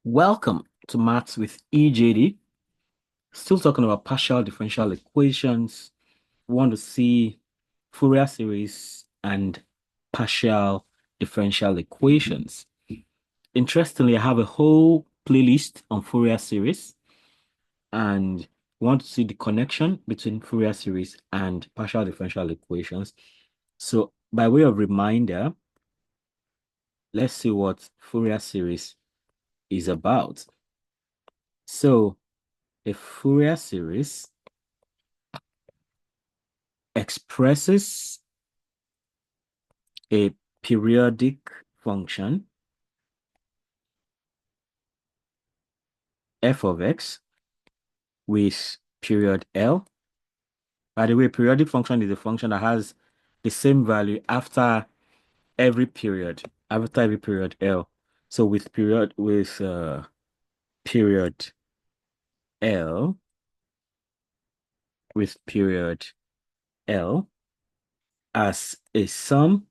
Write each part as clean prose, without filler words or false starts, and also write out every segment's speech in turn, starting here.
Welcome to Maths with EJD. Still talking about partial differential equations. We want to see Fourier series and partial differential equations. Interestingly, I have a whole playlist on Fourier series, and we want to see the connection between Fourier series and partial differential equations. So, by way of reminder, let's see what Fourier series is about. So, a Fourier series expresses a periodic function f of x with period L. By the way, periodic function is a function that has the same value after every period L. So with period L, with period L as a sum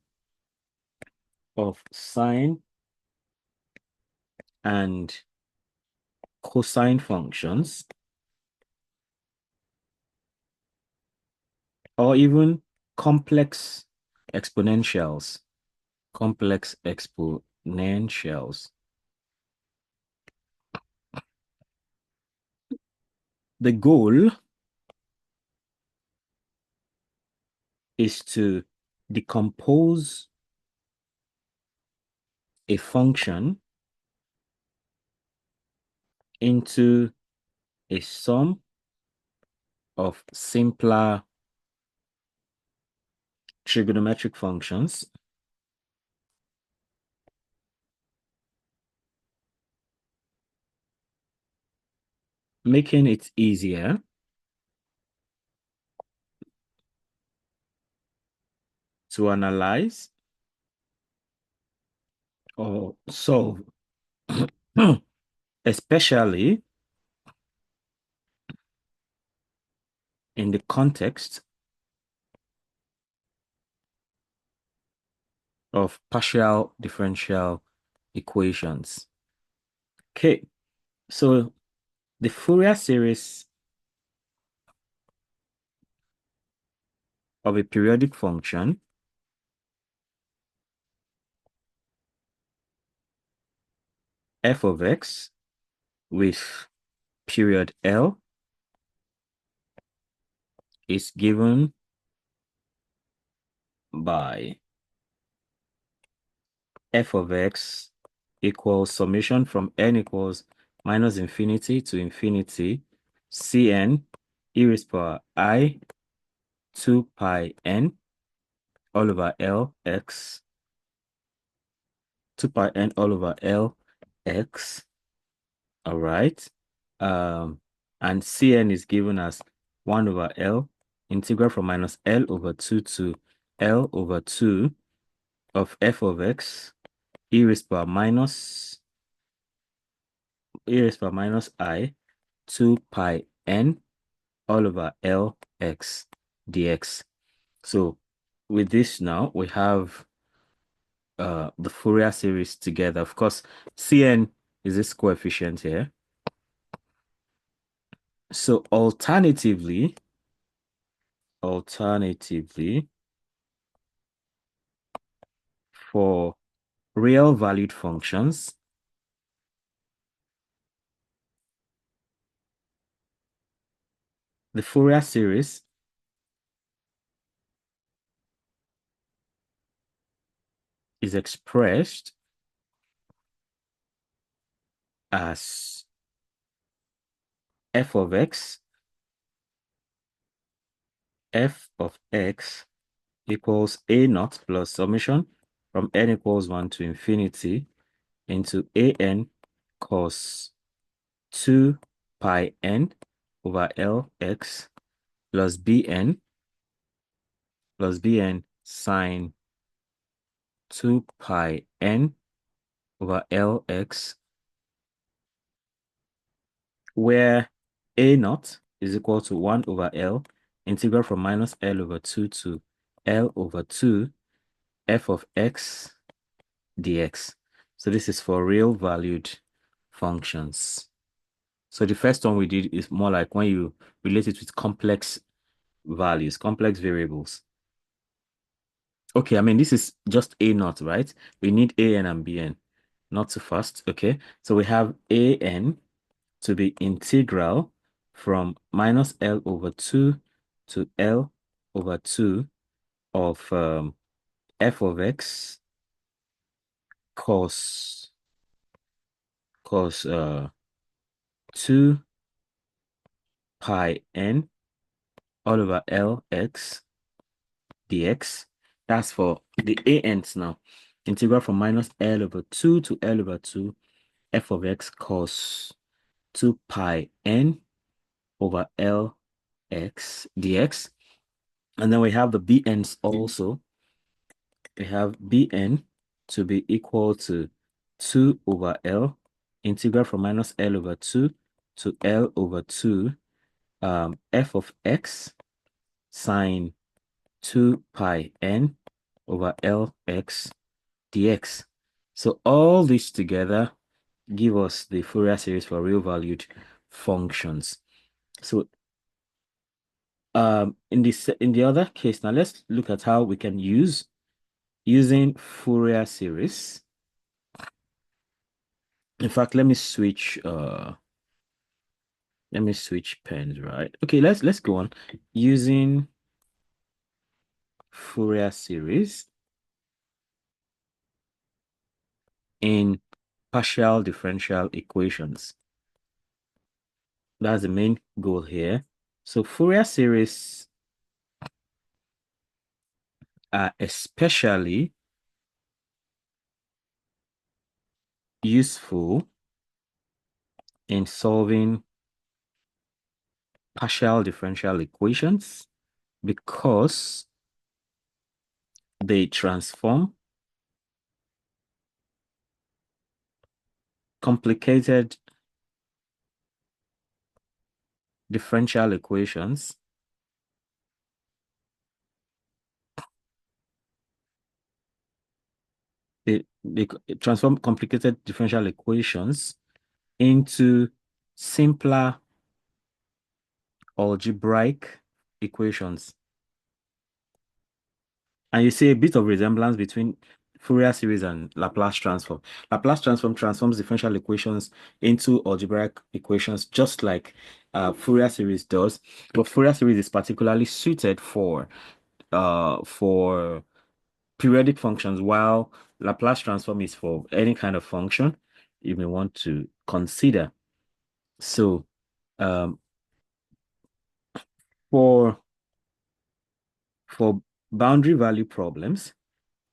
of sine and cosine functions, or even complex exponentials. Complex exponentials. The goal is to decompose a function into a sum of simpler trigonometric functions, making it easier to analyze or solve, especially in the context of partial differential equations. Okay, so the Fourier series of a periodic function f of x with period L is given by f of x equals summation from n equals minus infinity to infinity cn e raised to power I 2 pi n all over L x 2 pi n all over L x. All right. And cn is given as 1 over L integral from minus L over 2 to L over 2 of f of x e raised to power minus I 2 pi n all over L x dx. So with this now, we have the Fourier series together. Of course, Cn is this coefficient here. So alternatively, for real valued functions, the Fourier series is expressed as f of x equals a naught plus summation from n equals 1 to infinity into an cos 2 pi n over Lx plus bn sine 2 pi n over Lx, where a naught is equal to 1 over L integral from minus L over 2 to L over 2 f of x dx. So this is for real valued functions. So the first one we did is more like when you relate it with complex values, complex variables. Okay, I mean, this is just A naught, right? We need AN and BN, not too fast. Okay, so we have AN to be integral from minus L over 2 to L over 2 of f of x cos cos 2 pi n all over Lx dx. That's for the ANs now. Integral from minus L over 2 to L over 2 f of x cos 2 pi n over Lx dx. And then we have the BNs also. We have Bn to be equal to 2 over L, integral from minus L over 2 to L over 2 f of x sine 2 pi n over Lx dx. So all this together give us the Fourier series for real valued functions. So in the other case, now let's look at how we can using Fourier series. In fact, let me switch pens, right? Okay, let's go on using Fourier series in partial differential equations. That's the main goal here. So Fourier series are especially useful in solving partial differential equations because they transform complicated differential equations they transform complicated differential equations into simpler algebraic equations. And you see a bit of resemblance between Fourier series and Laplace transform. Laplace transform transforms differential equations into algebraic equations, just like Fourier series does. But Fourier series is particularly suited for periodic functions, while Laplace transform is for any kind of function you may want to consider. So um, for for boundary value problems,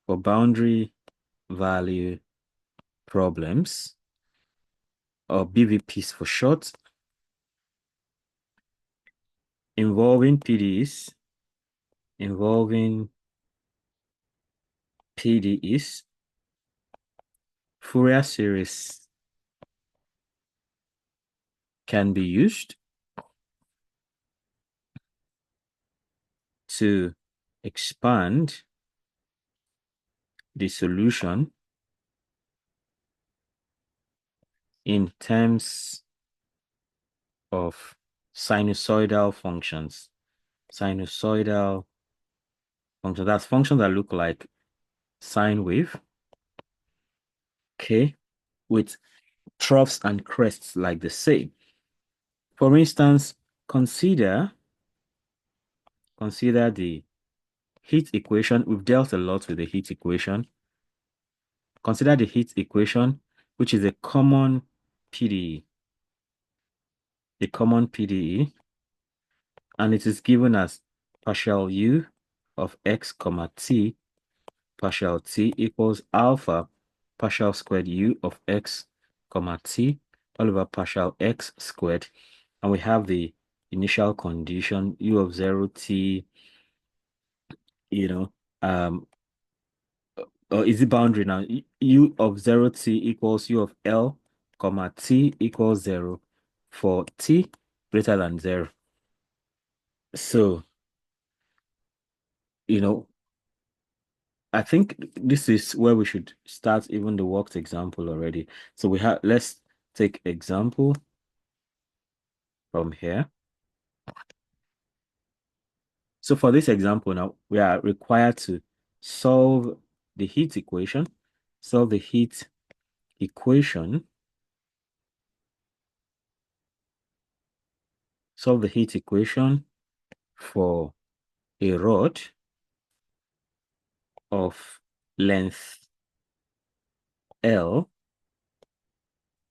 for boundary value problems, or BVPs for short, involving PDEs, involving PDEs, Fourier series can be used to expand the solution in terms of sinusoidal functions. Sinusoidal functions, that's functions that look like sine wave, okay, with troughs and crests like the same. For instance, consider the heat equation. We've dealt a lot with the heat equation. Consider the heat equation, which is a common PDE. A common PDE, and it is given as partial u of x comma t partial t equals alpha partial squared u of x comma t all over partial x squared. And we have the initial condition u of 0 t, you know, or is it boundary now? U of 0 t equals u of L comma t equals 0 for t greater than 0. So, you know, I think this is where we should start even the worked example already. So we have, let's take example from here. So for this example now, we are required to solve the heat equation. Solve the heat equation. Solve the heat equation for a rod of length L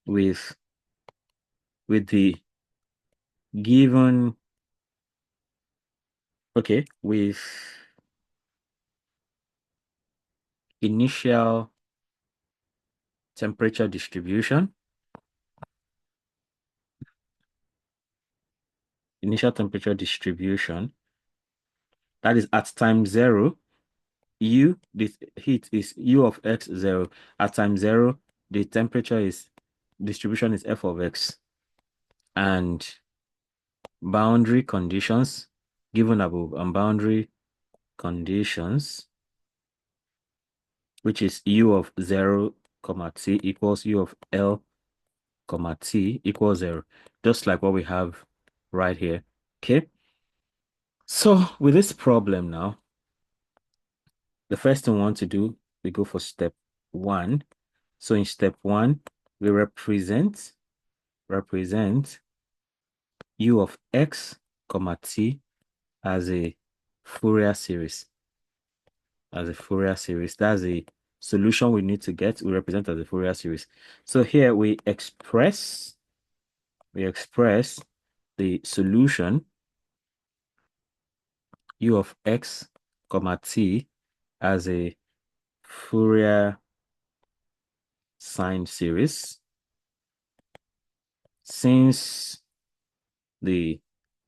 with the given, okay, with initial temperature distribution. Initial temperature distribution, that is at time 0, the heat is U of X 0. At time 0, the temperature is, distribution is F of X. And boundary conditions given above, and boundary conditions, which is U of 0, T equals U of L, T equals 0, just like what we have right here. Okay. So with this problem now, the first thing we want to do, we go for step 1. So in step 1, we represent U of X, T as a Fourier series. As a Fourier series. That's a solution we need to get. We represent as a Fourier series. So here we express the solution U of X, T as a Fourier sine series. Since the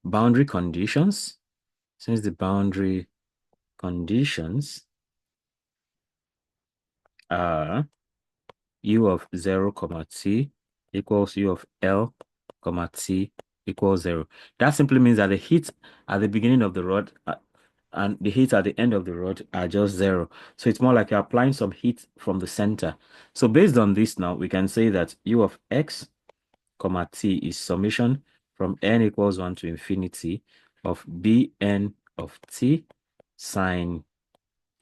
boundary conditions, are U of 0, T equals U of L, T equals 0. That simply means that the heat at the beginning of the rod and the heat at the end of the rod are just 0. So it's more like you're applying some heat from the center. So based on this now, we can say that U of X, T is summation from n equals 1 to infinity of Bn of T sine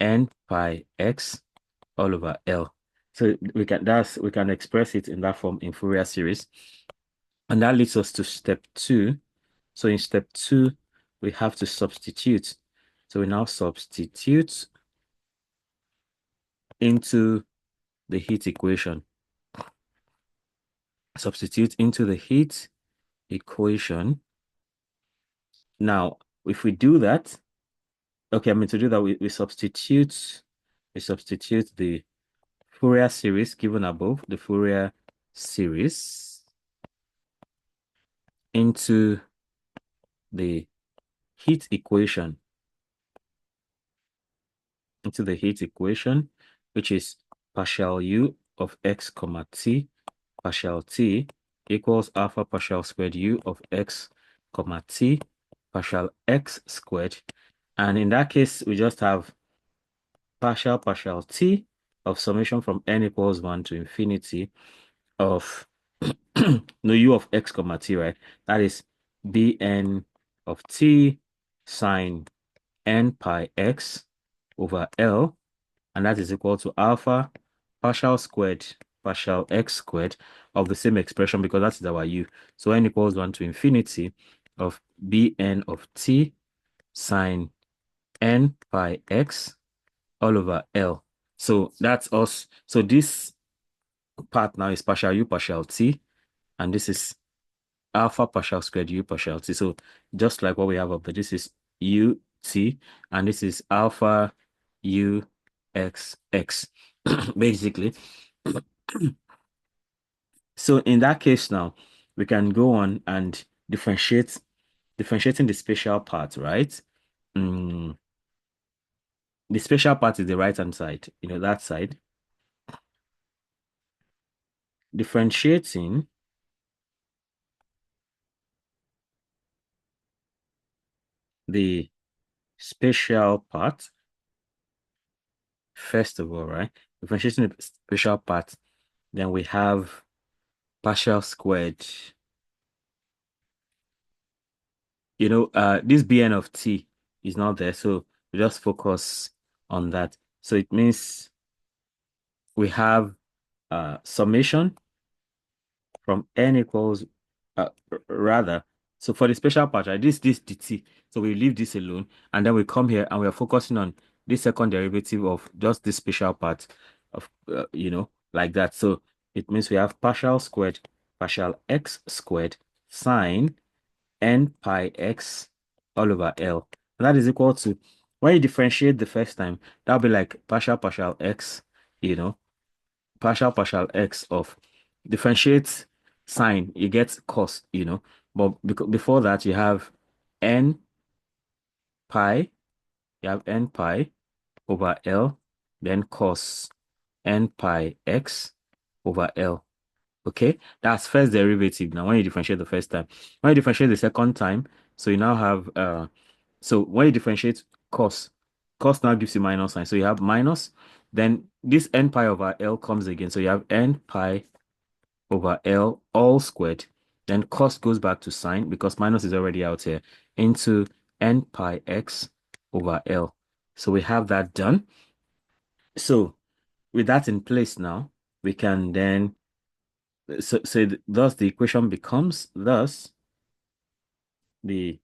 n pi x all over L. So we can express it in that form in Fourier series. And that leads us to step 2. So in step 2, we have to substitute. So we now substitute into the heat equation. Substitute into the heat equation. Now, if we do that, okay, to do that, we substitute the Fourier series given above, the Fourier series, into the heat equation, which is partial U of X, T, partial T equals alpha partial squared U of X, T, partial X squared. And in that case, we just have partial T of summation from n equals 1 to infinity of no U of X, T, right? That is Bn of T sine n pi x over L, and that is equal to alpha partial squared partial x squared of the same expression, because that is our U. So n equals 1 to infinity of Bn of T sine n pi x all over L. So that's us. So this part now is partial U partial T, and this is alpha partial squared U partial T. So just like what we have up there, this is U T, and this is alpha U X X, basically. So in that case now, we can go on and differentiating the spatial part, right? The spatial part is the right-hand side, that side. Differentiating the spatial part, first of all, right? Differentiating the spatial part, then we have partial squared. This Bn of t is not there, so we just focus on that. So it means we have summation from n equals rather. So for the special part, right, this dt. So we leave this alone, and then we come here and we are focusing on this second derivative of just this special part of like that. So it means we have partial squared, partial x squared sine n pi x all over L. And that is equal to, when you differentiate the first time, that'll be like partial x, you know, partial x of differentiate sine, you get cos, but because before that you have n pi, n pi over L, then cos n pi x over L. Okay, that's first derivative. Now, when you differentiate the first time, when you differentiate the second time, so you now have so when you differentiate cos, cos now gives you minus sign. So you have minus, then this n pi over L comes again. So you have n pi over L all squared. Then cos goes back to sine because minus is already out here into n pi x over L. So we have that done. So with that in place now, we can then thus the equation becomes the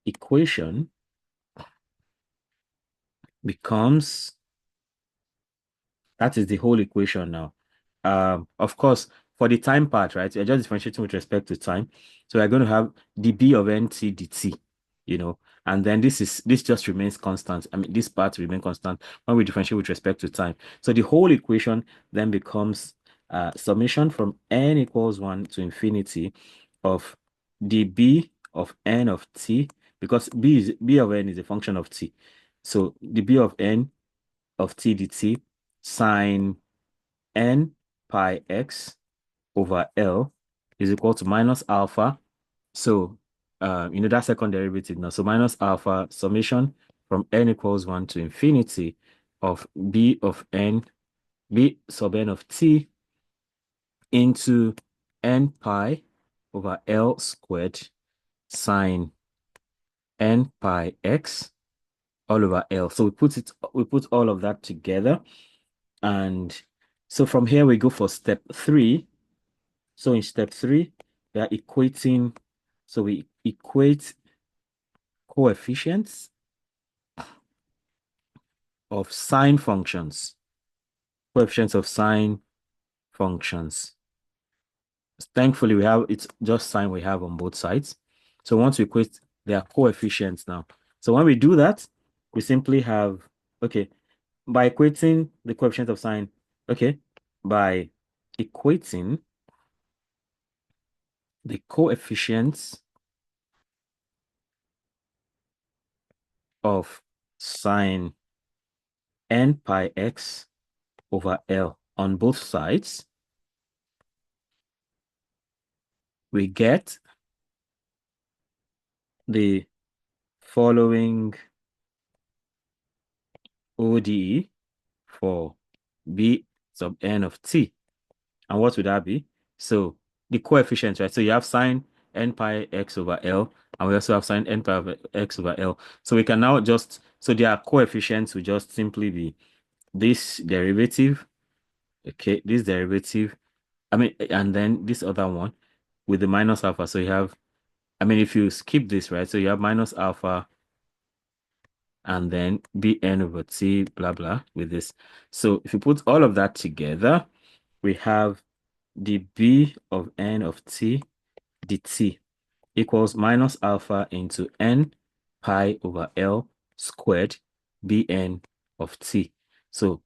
equation becomes that is the whole equation now. Of course, for the time part, right? We're just differentiating with respect to time. So we're going to have dB of nt dt, and then this just remains constant. I mean, this part remains constant when we differentiate with respect to time. So the whole equation then becomes summation from n equals 1 to infinity of dB of n of t, because b of n is a function of t. So dB of n of t dt sine n pi x over L is equal to minus alpha. So, that second derivative now. So minus alpha summation from n equals 1 to infinity of b sub n of t into n pi over L squared sine n pi x all over L. So we put all of that together. And so from here we go for step 3. So in step 3, we are equating, so we equate coefficients of sine functions, coefficients of sine functions. Thankfully, it's just sine we have on both sides. So once we equate their coefficients now. So when we do that, we simply have, okay, by equating the coefficient of sine, okay, by equating the coefficients of sine n pi x over L on both sides, we get the following ODE for B sub n of t. And what would that be? So the coefficients, right? So you have sine n pi x over L, and we also have sine n pi over x over L. So we can now so their coefficients will just simply be this derivative, okay, this derivative, and then this other one with the minus alpha. So you have, if you skip this, right? So you have minus alpha and then bn over t, blah, blah, with this. So if you put all of that together, we have the b of n of t dt equals minus alpha into n pi over L squared bn of t. So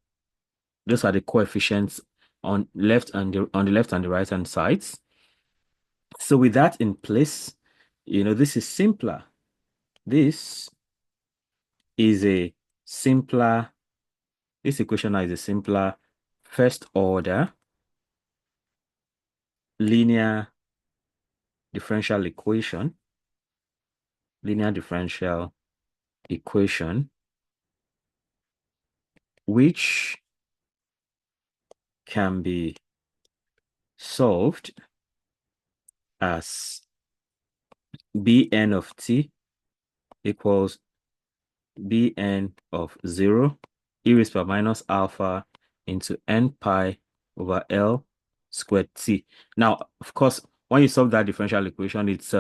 those are the coefficients on the left and the right hand sides. So with that in place, this is simpler. This is a simpler, this equation is a simpler first order linear differential equation, which can be solved as Bn of t equals Bn of 0 e raised to minus alpha into n pi over L squared t. Now, of course, when you solve that differential equation, it's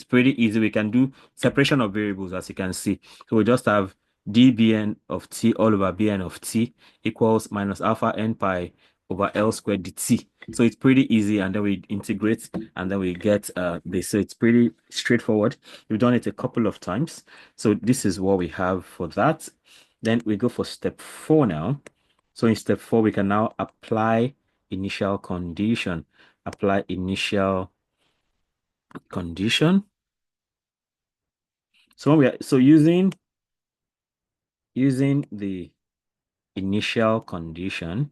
pretty easy. We can do separation of variables, as you can see. So we just have dBn of t all over Bn of t equals minus alpha n pi over L squared dt. So it's pretty easy, and then we integrate, and then we get this. So it's pretty straightforward. We've done it a couple of times. So this is what we have for that. Then we go for step 4 now. So in step 4, we can now apply initial condition. Apply initial condition. So when using the initial condition,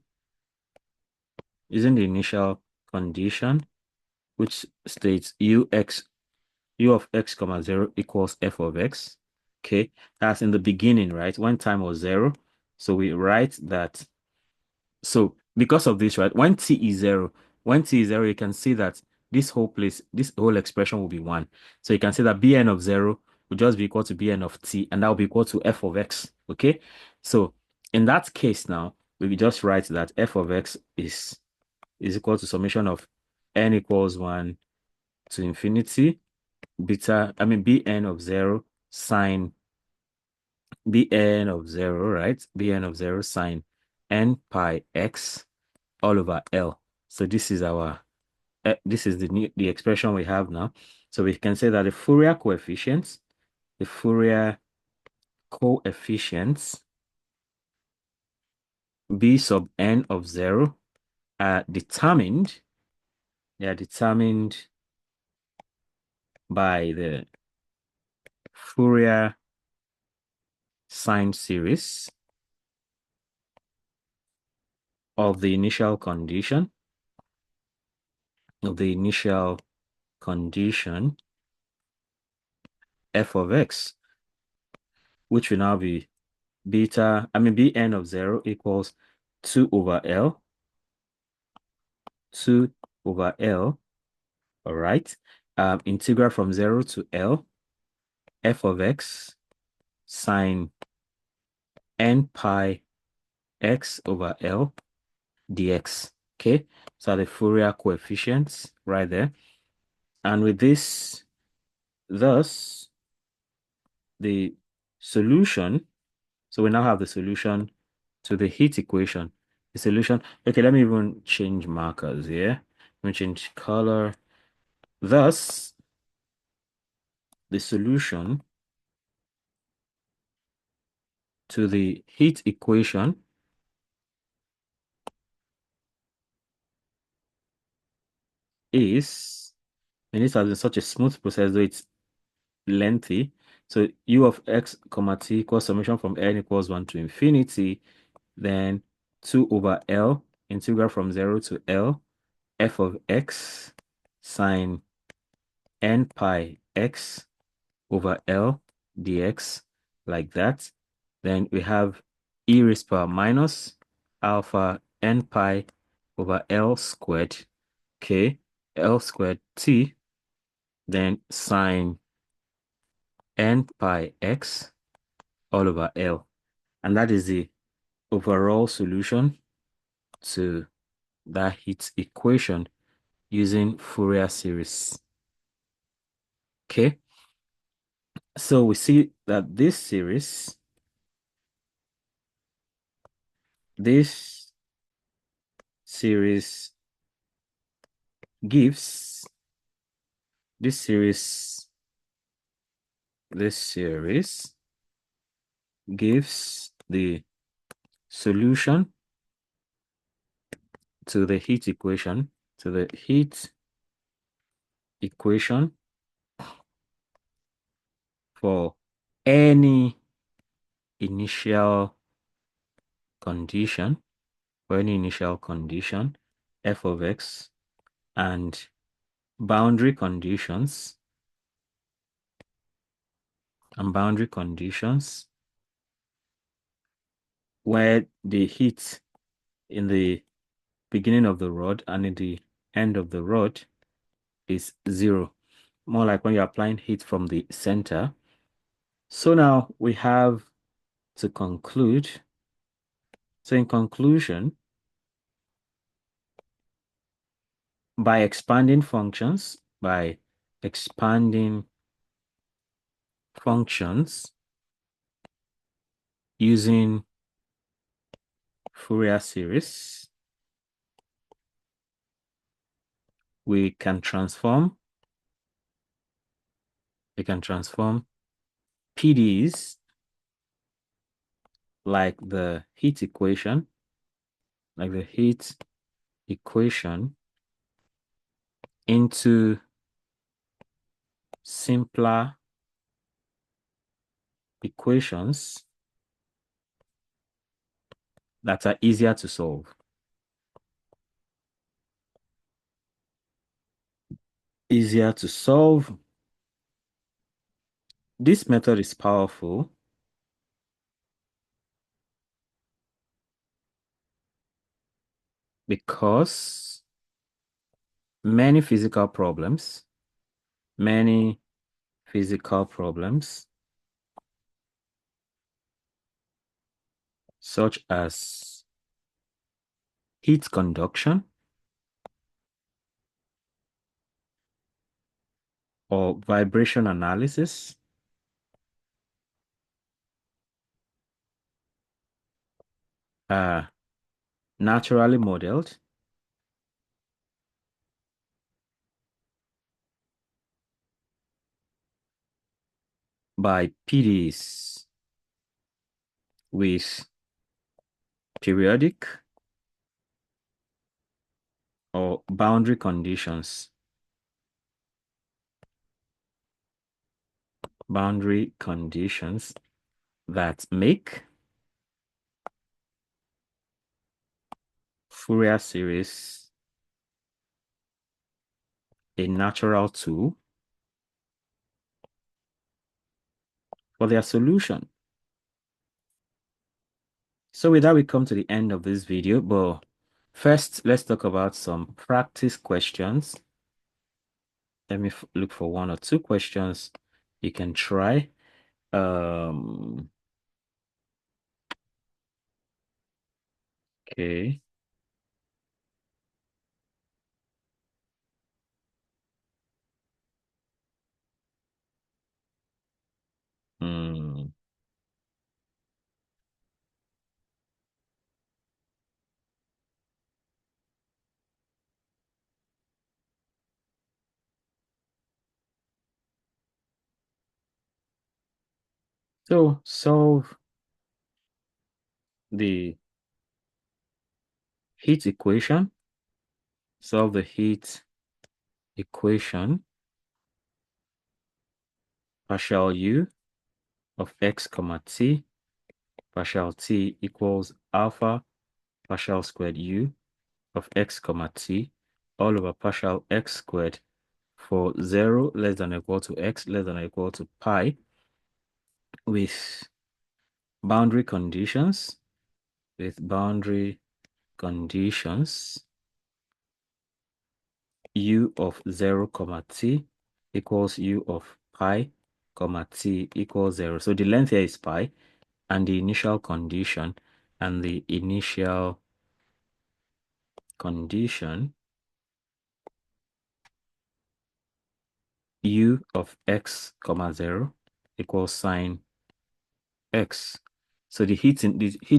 which states u of x comma 0 equals f of x. Okay, that's in the beginning, right? When time was 0. So we write that. So because of this, right, when t is 0, you can see that this whole expression will be 1. So you can see that Bn of 0 will just be equal to Bn of t, and that will be equal to f of x. Okay, so in that case now, we will just write that f of x is equal to summation of n equals 1 to infinity Bn of 0 sine Bn of 0, right? Bn of 0 sine n pi x all over L. So this is this is the expression we have now. So we can say that the Fourier coefficients B sub n of 0 are determined. They are determined by the Fourier sine series of the initial condition f of x, which will now be Bn of 0 equals 2 over L, all right. Integral from 0 to L, f of x sine n pi x over L dx. Okay, so the Fourier coefficients right there. And with this, thus, the solution, so we now have the solution to the heat equation. The solution, okay, let me even change markers here. Let me change color. Thus, the solution to the heat equation is, and this has been such a smooth process, though it's lengthy. So u of x comma t equals summation from n equals 1 to infinity, then 2 over L, integral from 0 to L, f of x sine n pi x over L dx, like that. Then we have e raised power minus alpha n pi over L squared, okay, L squared t, then sine n pi x all over L. And that is the overall solution to that heat equation using Fourier series. Okay, so we see that this series gives this series gives the solution to the heat equation for any initial condition f of x and boundary conditions where the heat in the beginning of the rod and in the end of the rod is 0. More like when you're applying heat from the center. So now we have to conclude. So in conclusion, by expanding functions, using Fourier series, we can transform PDEs like the heat equation, into simpler equations that are easier to solve. This method is powerful because many physical problems, such as heat conduction or vibration analysis, are naturally modeled by PDEs with periodic or boundary conditions. That make Fourier series a natural tool for their solution. So with that, we come to the end of this video, but first, let's talk about some practice questions. Let me look for one or two questions you can try. Okay. Hmm. So solve the heat equation. Solve the heat equation, partial u of x comma t, partial t equals alpha partial squared u of x comma t all over partial x squared for 0 less than or equal to x less than or equal to pi with boundary conditions, u of 0 comma t equals u of pi comma t equals 0. So the length here is pi, and the initial condition u of x comma 0 equals sine x. So the heat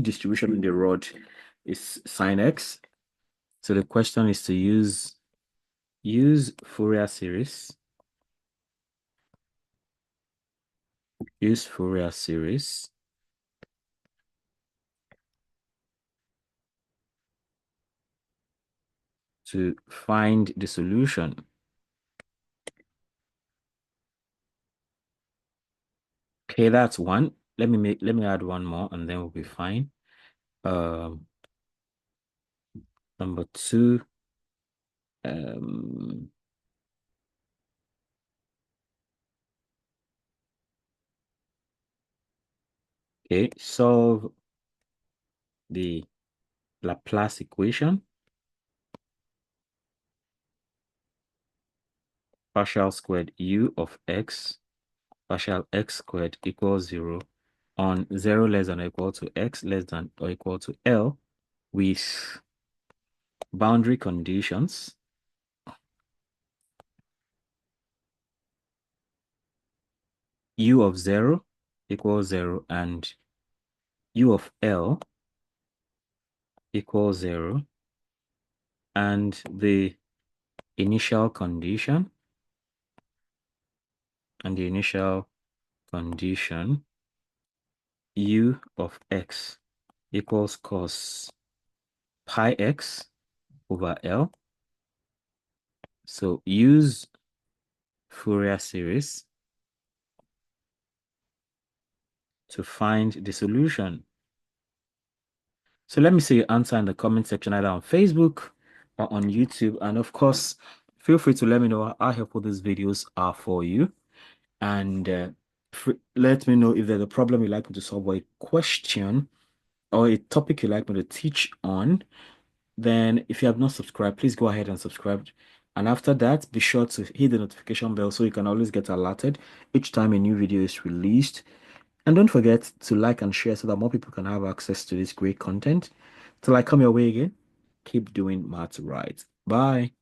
distribution in the rod is sine x. So the question is to use Fourier series. To find the solution. Okay, that's one. Let me add one more and then we'll be fine. Number two, okay, solve the Laplace equation partial squared u of x partial x squared equals 0 on 0 less than or equal to x less than or equal to L with boundary conditions u of 0 equals 0 and u of L equals 0 and the initial condition u of x equals cos pi x over L. So use Fourier series to find the solution. So let me see your answer in the comment section either on Facebook or on YouTube. And of course, feel free to let me know how helpful these videos are for you. And let me know if there's a problem you'd like me to solve or a question or a topic you'd like me to teach on. Then if you have not subscribed, please go ahead and subscribe. And after that, be sure to hit the notification bell so you can always get alerted each time a new video is released. And don't forget to like and share so that more people can have access to this great content. Till I come your way again, keep doing maths right. Bye.